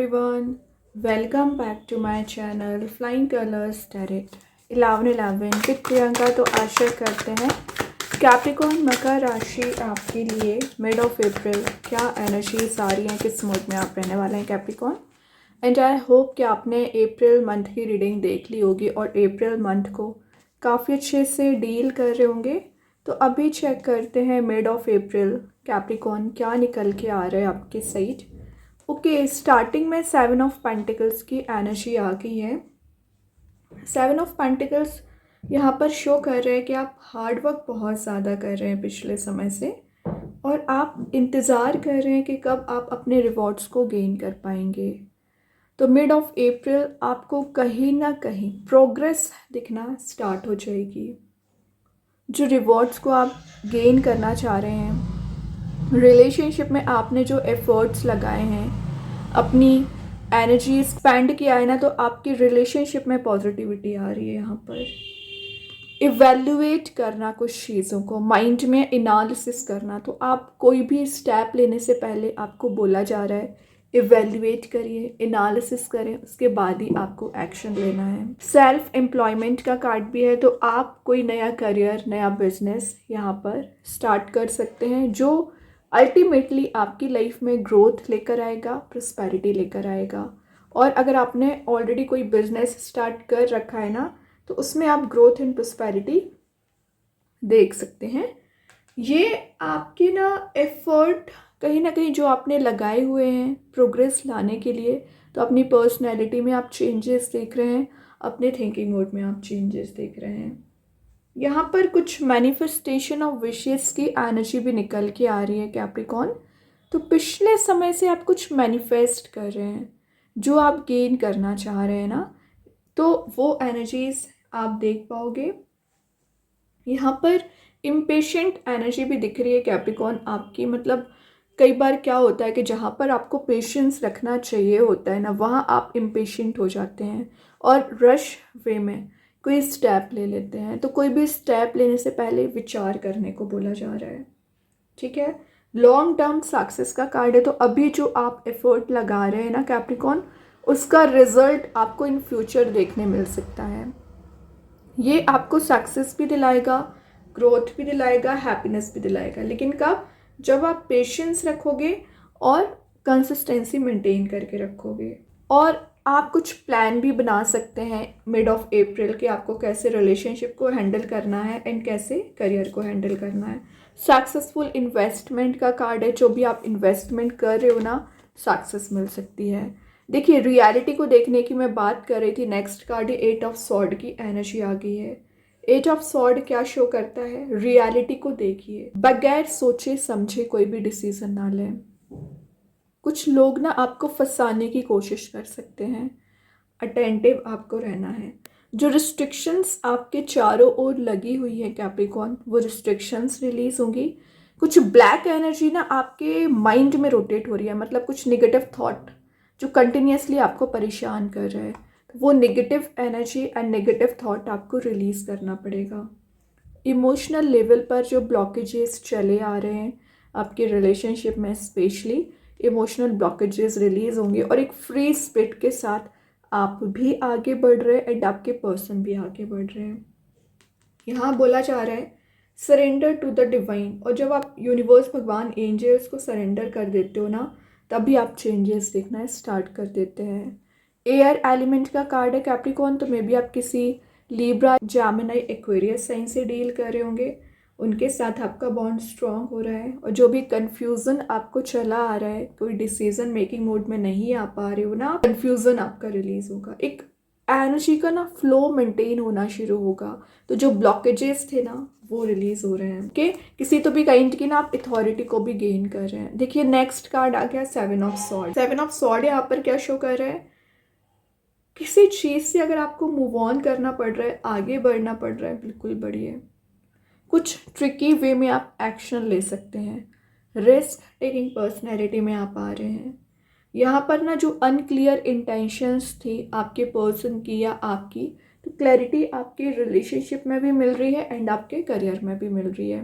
everyone, welcome back to my channel Flying Colors Tarot 1111 with Priyanka. तो आशा करते हैं Capricorn मकर राशि आपके लिए मिड ऑफ अप्रैल क्या एनर्जीज आ रही हैं, किस मूड में आप रहने वाले हैं कैप्रिकॉर्न। एंड आई होप कि आपने अप्रैल मंथ की रीडिंग देख ली होगी और अप्रैल मंथ को काफ़ी अच्छे से डील कर रहे होंगे। तो अभी चेक करते हैं मिड ऑफ अप्रैल कैप्रिकॉर्न क्या निकल के आ रहा है आपके साइड। ओके, स्टार्टिंग में 7 ऑफ पेंटिकल्स की एनर्जी आ गई है। 7 ऑफ पेंटिकल्स यहाँ पर शो कर रहे हैं कि आप हार्ड वर्क बहुत ज़्यादा कर रहे हैं पिछले समय से और आप इंतज़ार कर रहे हैं कि कब आप अपने रिवॉर्ड्स को गेन कर पाएंगे। तो मिड ऑफ अप्रैल आपको कहीं ना कहीं प्रोग्रेस दिखना स्टार्ट हो जाएगी। जो रिवॉर्ड्स को आप गेन करना चाह रहे हैं, रिलेशनशिप में आपने जो एफर्ट्स लगाए हैं, अपनी एनर्जी स्पेंड किया है ना, तो आपकी रिलेशनशिप में पॉजिटिविटी आ रही है। यहाँ पर इवेल्युएट करना कुछ चीज़ों को, माइंड में एनालिसिस करना। तो आप कोई भी स्टेप लेने से पहले आपको बोला जा रहा है इवेल्युएट करिए, एनालिसिस करें, उसके बाद ही आपको एक्शन लेना है। सेल्फ एम्प्लॉयमेंट का कार्ड भी है, तो आप कोई नया करियर, नया बिजनेस यहाँ पर स्टार्ट कर सकते हैं जो अल्टीमेटली आपकी लाइफ में ग्रोथ लेकर आएगा, प्रॉस्पेरिटी लेकर आएगा। और अगर आपने ऑलरेडी कोई बिजनेस स्टार्ट कर रखा है ना, तो उसमें आप ग्रोथ एंड प्रॉस्पेरिटी देख सकते हैं। ये आपके ना एफर्ट कहीं ना कहीं जो आपने लगाए हुए हैं प्रोग्रेस लाने के लिए, तो अपनी पर्सनैलिटी में आप चेंजेस देख रहे हैं, अपने थिंकिंग मोड में आप चेंजेस देख रहे हैं। यहाँ पर कुछ मैनिफेस्टेशन ऑफ विशेस की एनर्जी भी निकल के आ रही है कैप्रिकॉर्न। तो पिछले समय से आप कुछ मैनिफेस्ट कर रहे हैं जो आप गेन करना चाह रहे हैं ना, तो वो एनर्जीज आप देख पाओगे। यहाँ पर इम्पेशेंट एनर्जी भी दिख रही है कैप्रिकॉर्न आपकी। मतलब कई बार क्या होता है कि जहाँ पर आपको पेशेंस रखना चाहिए होता है ना, वहाँ आप इम्पेशेंट हो जाते हैं और रश वे में कोई स्टेप ले लेते हैं। तो कोई भी स्टेप लेने से पहले विचार करने को बोला जा रहा है, ठीक है। लॉन्ग टर्म सक्सेस का कार्ड है, तो अभी जो आप एफर्ट लगा रहे हैं ना कैप्रिकॉर्न, उसका रिजल्ट आपको इन फ्यूचर देखने मिल सकता है। ये आपको सक्सेस भी दिलाएगा, ग्रोथ भी दिलाएगा, हैप्पीनेस भी दिलाएगा। लेकिन कब? जब आप पेशेंस रखोगे और कंसिस्टेंसी मेंटेन करके रखोगे। और आप कुछ प्लान भी बना सकते हैं मिड ऑफ अप्रैल के, आपको कैसे रिलेशनशिप को हैंडल करना है एंड कैसे करियर को हैंडल करना है। सक्सेसफुल इन्वेस्टमेंट का कार्ड है, जो भी आप इन्वेस्टमेंट कर रहे हो ना, सक्सेस मिल सकती है। देखिए, रियलिटी को देखने की मैं बात कर रही थी। नेक्स्ट कार्ड है 8 ऑफ सॉर्ड की एनर्जी आ गई है। 8 ऑफ सॉर्ड क्या शो करता है? रियलिटी को देखिए, बगैर सोचे समझे कोई भी डिसीजन ना लें। कुछ लोग ना आपको फंसाने की कोशिश कर सकते हैं, अटेंटिव आपको रहना है। जो रिस्ट्रिक्शंस आपके चारों ओर लगी हुई है कैप्रिकॉर्न, वो रिस्ट्रिक्शंस रिलीज होंगी। कुछ ब्लैक एनर्जी ना आपके माइंड में रोटेट हो रही है, मतलब कुछ नेगेटिव थॉट जो कंटिन्यूसली आपको परेशान कर रहा है, तो वो negative energy and negative thought आपको रिलीज करना पड़ेगा। इमोशनल लेवल पर जो ब्लॉकेजेस चले आ रहे हैं आपके रिलेशनशिप में, स्पेशली इमोशनल ब्लॉकेजेस रिलीज होंगे और एक फ्री स्पिरिट के साथ आप भी आगे बढ़ रहे हैं एंड आपके पर्सन भी आगे बढ़ रहे हैं। यहाँ बोला जा रहा है सरेंडर टू द डिवाइन। और जब आप यूनिवर्स, भगवान, एंजल्स को सरेंडर कर देते हो ना, तभी आप चेंजेस देखना स्टार्ट कर देते हैं। एयर एलिमेंट का कार्ड है कैप्रिकॉर्न, तो मे बी आप किसी लिब्रा, जेमिनी, एक्वेरियस साइन से डील कर रहे होंगे। उनके साथ आपका बॉन्ड स्ट्रॉन्ग हो रहा है और जो भी कन्फ्यूज़न आपको चला आ रहा है, कोई डिसीजन मेकिंग मोड में नहीं आ पा रहे हो ना, कन्फ्यूज़न आपका रिलीज होगा। एक एनर्जी का ना फ्लो मेंटेन होना शुरू होगा। तो जो ब्लॉकेजेस थे ना, वो रिलीज हो रहे हैं कि किसी तो भी काइंड की ना आप अथॉरिटी को भी गेन कर रहे हैं। देखिए, नेक्स्ट कार्ड आ गया 7 ऑफ सॉर्ड। 7 ऑफ सॉर्ड यहाँ पर क्या शो कर रहा है? किसी चीज़ से अगर आपको मूव ऑन करना पड़ रहा है, आगे बढ़ना पड़ रहा है, बिल्कुल बढ़िए। कुछ ट्रिकी वे में आप एक्शन ले सकते हैं, रिस्क टेकिंग पर्सनैलिटी में आप आ रहे हैं। यहाँ पर ना जो अनक्लियर इंटेंशंस थी आपके पर्सन की या आपकी, तो क्लैरिटी आपके रिलेशनशिप में भी मिल रही है एंड आपके करियर में भी मिल रही है।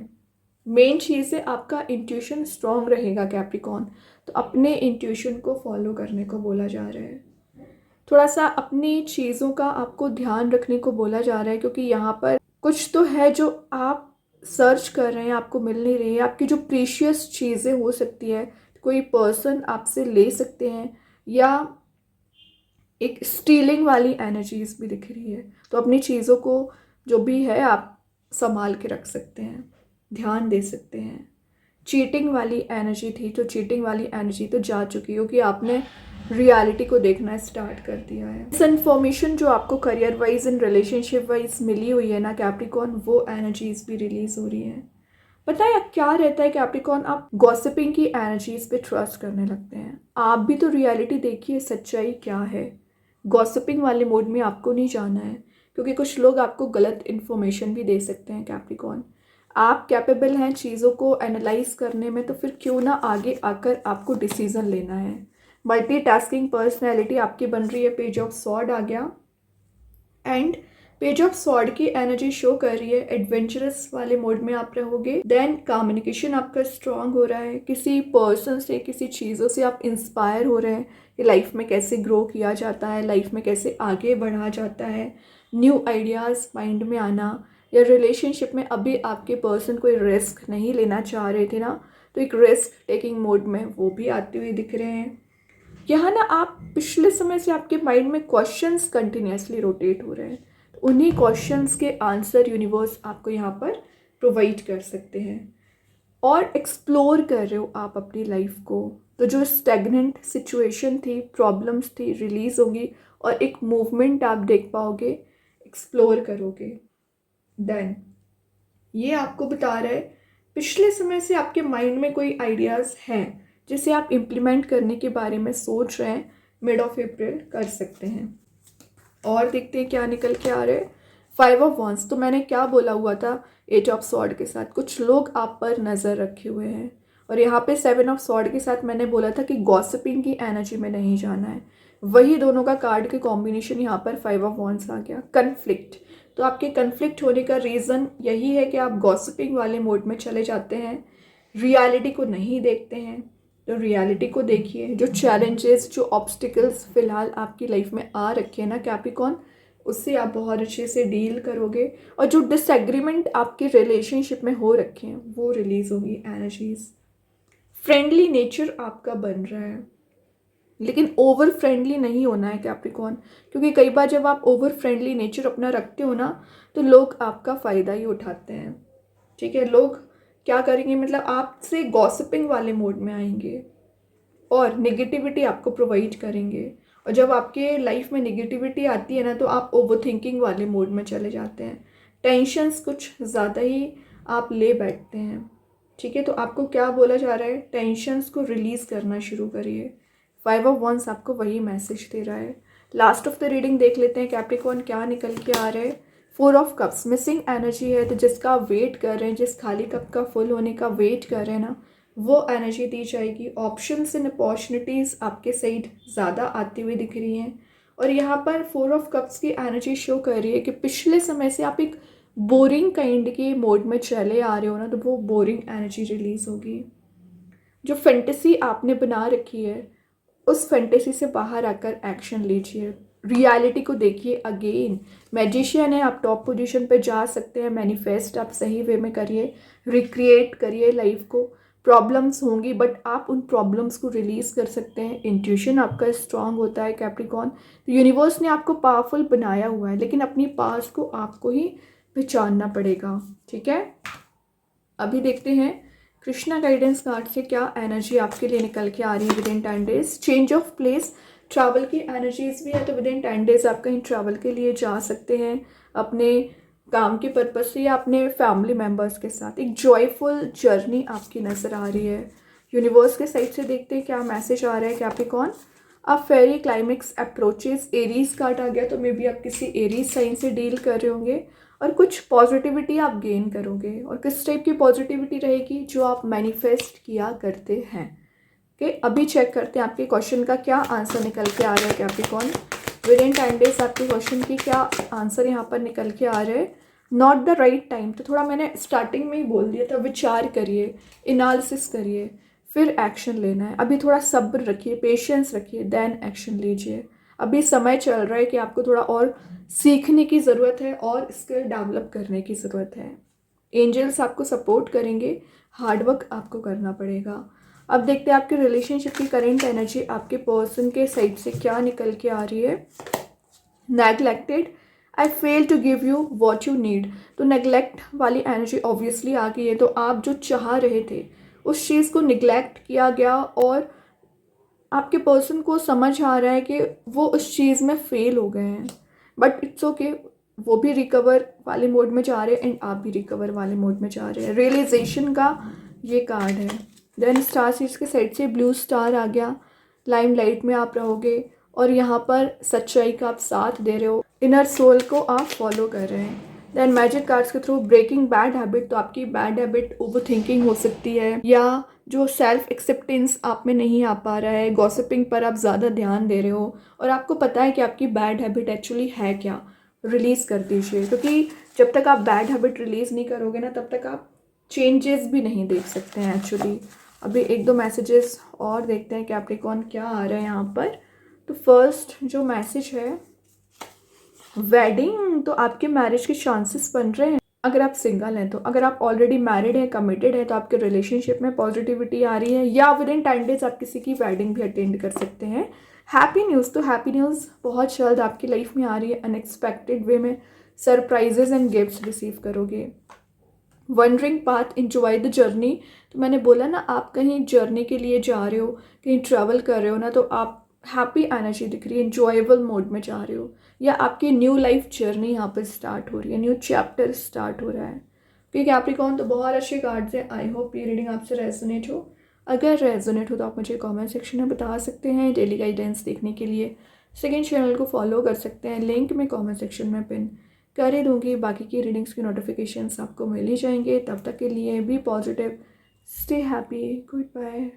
मेन चीज़ है आपका इंट्यूशन स्ट्रांग रहेगा कैप्रिकॉर्न, तो अपने इंट्यूशन को फॉलो करने को बोला जा रहा है। थोड़ा सा अपनी चीज़ों का आपको ध्यान रखने को बोला जा रहा है, क्योंकि यहाँ पर कुछ तो है जो आप सर्च कर रहे हैं, आपको मिल नहीं रही है। आपकी जो प्रीशियस चीज़ें हो सकती है, कोई पर्सन आपसे ले सकते हैं, या एक स्टीलिंग वाली एनर्जीज भी दिख रही है। तो अपनी चीज़ों को जो भी है आप संभाल के रख सकते हैं, ध्यान दे सकते हैं। चीटिंग वाली एनर्जी थी, तो चीटिंग वाली एनर्जी तो जा चुकी हो कि आपने रियलिटी को देखना स्टार्ट कर दिया है। इस इन्फॉर्मेशन जो आपको career wise and relationship wise मिली हुई है ना कैप्रिकॉर्न, वो एनर्जीज भी रिलीज हो रही है। पता है क्या रहता है कैप्रिकॉर्न, आप गॉसिपिंग की एनर्जीज पे ट्रस्ट करने लगते हैं। आप भी तो रियलिटी देखिए, सच्चाई क्या है। गॉसिपिंग वाले मोड में आपको नहीं जाना है, क्योंकि कुछ लोग आपको गलत इन्फॉर्मेशन भी दे सकते हैं कैप्रिकॉर्न। आप कैपेबल हैं चीज़ों को एनालाइज करने में, तो फिर क्यों ना आगे आकर आपको डिसीजन लेना है। मल्टीटास्किंग पर्सनैलिटी आपकी बन रही है, पेज ऑफ सॉर्ड आ गया, एंड पेज ऑफ सॉर्ड की एनर्जी शो कर रही है एडवेंचरस वाले मोड में आप रहोगे। देन कम्युनिकेशन आपका स्ट्रांग हो रहा है, किसी पर्सन से, किसी चीज़ों से आप इंस्पायर हो रहे हैं कि लाइफ में कैसे ग्रो किया जाता है, लाइफ में कैसे आगे बढ़ा जाता है। न्यू आइडियाज़ माइंड में आना, या रिलेशनशिप में अभी आपके पर्सन कोई रिस्क नहीं लेना चाह रहे थे ना, तो एक रिस्क टेकिंग मोड में वो भी आते हुए दिख रहे हैं। यहाँ ना आप पिछले समय से आपके माइंड में क्वेश्चंस कंटिन्यूसली रोटेट हो रहे हैं, तो उन्हीं क्वेश्चंस के आंसर यूनिवर्स आपको यहाँ पर प्रोवाइड कर सकते हैं। और एक्सप्लोर कर रहे हो आप अपनी लाइफ को, तो जो स्टैग्नेंट सिचुएशन थी, प्रॉब्लम्स थी, रिलीज होगी और एक मूवमेंट आप देख पाओगे, एक्सप्लोर करोगे। देन ये आपको बता रहा है पिछले समय से आपके माइंड में कोई आइडियाज़ हैं जिसे आप इम्प्लीमेंट करने के बारे में सोच रहे हैं, मिड ऑफ अप्रैल कर सकते हैं। और देखते हैं क्या निकल के आ रहे हैं। 5 ऑफ वॉन्ड्स, तो मैंने क्या बोला हुआ था, 8 ऑफ सॉर्ड के साथ कुछ लोग आप पर नज़र रखे हुए हैं, और यहाँ पे 7 ऑफ सॉर्ड के साथ मैंने बोला था कि गॉसिपिंग की एनर्जी में नहीं जाना है। वही दोनों का कार्ड के कॉम्बिनेशन यहाँ पर 5 ऑफ वॉन्ड्स आ गया। कन्फ्लिक्ट, तो आपके कन्फ्लिक्ट होने का रीज़न यही है कि आप गॉसिपिंग वाले मोड में चले जाते हैं, रियलिटी को नहीं देखते हैं। तो रियलिटी को देखिए, जो चैलेंजेस, जो ऑब्स्टिकल्स फ़िलहाल आपकी लाइफ में आ रखे हैं ना कैप्रिकॉर्न, उससे आप बहुत अच्छे से डील करोगे। और जो डिसएग्रीमेंट आपके रिलेशनशिप में हो रखे हैं वो रिलीज़ होगी एनर्जीज। फ्रेंडली नेचर आपका बन रहा है, लेकिन ओवर फ्रेंडली नहीं होना है कैप्रिकॉर्न, क्योंकि कई बार जब आप ओवर फ्रेंडली नेचर अपना रखते हो ना, तो लोग आपका फ़ायदा ही उठाते हैं। ठीक है, लोग क्या करेंगे, मतलब आपसे गॉसिपिंग वाले मोड में आएंगे और नेगेटिविटी आपको प्रोवाइड करेंगे। और जब आपके लाइफ में नेगेटिविटी आती है ना, तो आप ओवर थिंकिंग वाले मोड में चले जाते हैं, टेंशन्स कुछ ज़्यादा ही आप ले बैठते हैं। ठीक है, तो आपको क्या बोला जा रहा है, टेंशन्स को रिलीज़ करना शुरू करिए। 5 ऑफ वंस आपको वही मैसेज दे रहा है। लास्ट ऑफ द रीडिंग देख लेते हैं कैप्रिकॉर्न क्या निकल के आ रहा है। 4 ऑफ कप्स, मिसिंग एनर्जी है, तो जिसका आप वेट कर रहे हैं, जिस खाली कप का फुल होने का वेट कर रहे हैं ना, वो एनर्जी दी जाएगी। ऑप्शंस एंड अपॉर्चुनिटीज़ आपके साइड ज़्यादा आती हुई दिख रही हैं। और यहाँ पर 4 ऑफ कप्स की एनर्जी शो कर रही है कि पिछले समय से आप एक बोरिंग काइंड के मोड में चले आ रहे हो ना, तो वो बोरिंग एनर्जी रिलीज़ होगी। जो फैंटेसी आपने बना रखी है, उस फैंटेसी से बाहर आकर एक्शन लीजिए, रियलिटी को देखिए अगेन। मैजिशियन है, आप टॉप पोजीशन पे जा सकते हैं। मैनिफेस्ट आप सही वे में करिए, रिक्रिएट करिए लाइफ को। प्रॉब्लम्स होंगी, बट आप उन प्रॉब्लम्स को रिलीज़ कर सकते हैं। इंट्यूशन आपका स्ट्रांग होता है कैप्रिकॉर्न। तो यूनिवर्स ने आपको पावरफुल बनाया हुआ है, लेकिन अपनी पास को आपको ही पहचानना पड़ेगा। ठीक है, अभी देखते हैं कृष्णा गाइडेंस कार्ड से क्या एनर्जी आपके लिए निकल के आ रही है with in 10 days. Change of place, travel की एनर्जीज भी है, तो विद इन 10 डेज आप कहीं ट्रैवल के लिए जा सकते हैं अपने काम के पर्पज से या अपने फैमिली मेम्बर्स के साथ। एक जॉयफुल जर्नी आपकी नज़र आ रही है। यूनिवर्स के साइड से देखते हैं क्या मैसेज आ रहा है कैप्रिकॉर्न। अब फेरी क्लाइमेक्स अप्रोचेस, एरीज कार्ड आ गया, तो मे बी आप किसी एरीज साइन से डील कर रहे होंगे और कुछ पॉजिटिविटी आप गेन करोगे। और किस टाइप की पॉजिटिविटी रहेगी, जो आप मैनिफेस्ट किया करते हैं। ओके, अभी चेक करते हैं आपके क्वेश्चन का क्या आंसर निकल के आ रहा है कैप्रिकॉर्न। विद इन 10 डेज आपके क्वेश्चन की क्या आंसर यहाँ पर निकल के आ रहे हैं। नॉट द राइट टाइम, तो थोड़ा मैंने स्टार्टिंग में ही बोल दिया था, विचार करिए, एनालिसिस करिए, फिर एक्शन लेना है। अभी थोड़ा सब्र रखिए, पेशेंस रखिए, देन एक्शन लीजिए। अभी समय चल रहा है कि आपको थोड़ा और सीखने की ज़रूरत है और स्किल डेवलप करने की ज़रूरत है। एंजल्स आपको सपोर्ट करेंगे, हार्डवर्क आपको करना पड़ेगा। अब देखते हैं आपके रिलेशनशिप की करेंट एनर्जी आपके पर्सन के साइड से क्या निकल के आ रही है। Neglected, I fail to give you what you need. तो नेगलेक्ट वाली एनर्जी ऑब्वियसली आ गई है। तो आप जो चाह रहे थे उस चीज़ को निगलेक्ट किया गया और आपके पर्सन को समझ आ रहा है कि वो उस चीज़ में फेल हो गए हैं, बट इट्स ओके। वो भी रिकवर वाले मोड में जा रहे हैं एंड आप भी रिकवर वाले मोड में जा रहे हैं। रियलाइजेशन का ये कार्ड है। देन स्टार सीड्स के साइड से ब्लू स्टार आ गया, लाइमलाइट में आप रहोगे और यहाँ पर सच्चाई का आप साथ दे रहे हो, इनर सोल को आप फॉलो कर रहे हैं। देन मैजिक कार्ड्स के थ्रू ब्रेकिंग बैड हैबिट, तो आपकी बैड हैबिट ओवर थिंकिंग हो सकती है या जो सेल्फ एक्सेप्टेंस आप में नहीं आ पा रहा है, गॉसिपिंग पर आप ज़्यादा ध्यान दे रहे हो और आपको पता है कि आपकी बैड हैबिट एक्चुअली है क्या, रिलीज़ कर दीजिए। क्योंकि जब तक आप बैड हैबिट रिलीज़ नहीं करोगे ना, तब तक आप चेंजेस भी नहीं देख सकते हैं एक्चुअली। अभी एक दो मैसेजेस और देखते हैं कैप्रिकॉर्न क्या आ रहा है यहाँ पर। तो फर्स्ट जो मैसेज है, वेडिंग, तो आपके मैरिज के चांसेस बन रहे हैं अगर आप सिंगल हैं तो। अगर आप ऑलरेडी मैरिड हैं, कमिटेड हैं, तो आपके रिलेशनशिप में पॉजिटिविटी आ रही है या विद इन 10 डेज आप किसी की वेडिंग भी अटेंड कर सकते हैं। हैप्पी न्यूज़, तो हैप्पी न्यूज़ बहुत जल्द आपकी लाइफ में आ रही है, अनएक्सपेक्टेड वे में सरप्राइजेज एंड गिफ्ट्स रिसीव करोगे। Wondering path, enjoy the journey, तो मैंने बोला ना आप कहीं जर्नी के लिए जा रहे हो, कहीं ट्रैवल कर रहे हो ना, तो आप हैप्पी एनर्जी दिख रही है, इंजॉयबल मोड में जा रहे हो या आपकी न्यू लाइफ जर्नी यहाँ पर स्टार्ट हो रही है, न्यू चैप्टर स्टार्ट हो रहा है। क्योंकि कैप्रिकॉर्न तो बहुत अच्छे कार्ड्स हैं। आई होप ये रीडिंग आपसे रेजोनेट हो। अगर रेजोनेट हो तो आप मुझे कमेंट सेक्शन में बता सकते हैं। डेली गाइडेंस देखने के लिए सेकेंड चैनल को फॉलो कर सकते हैं, लिंक मैं कमेंट सेक्शन में पिन कर ही दूँगी। बाकी की रीडिंग्स की नोटिफिकेशंस आपको मिल ही जाएंगे। तब तक के लिए be positive, stay happy, good bye.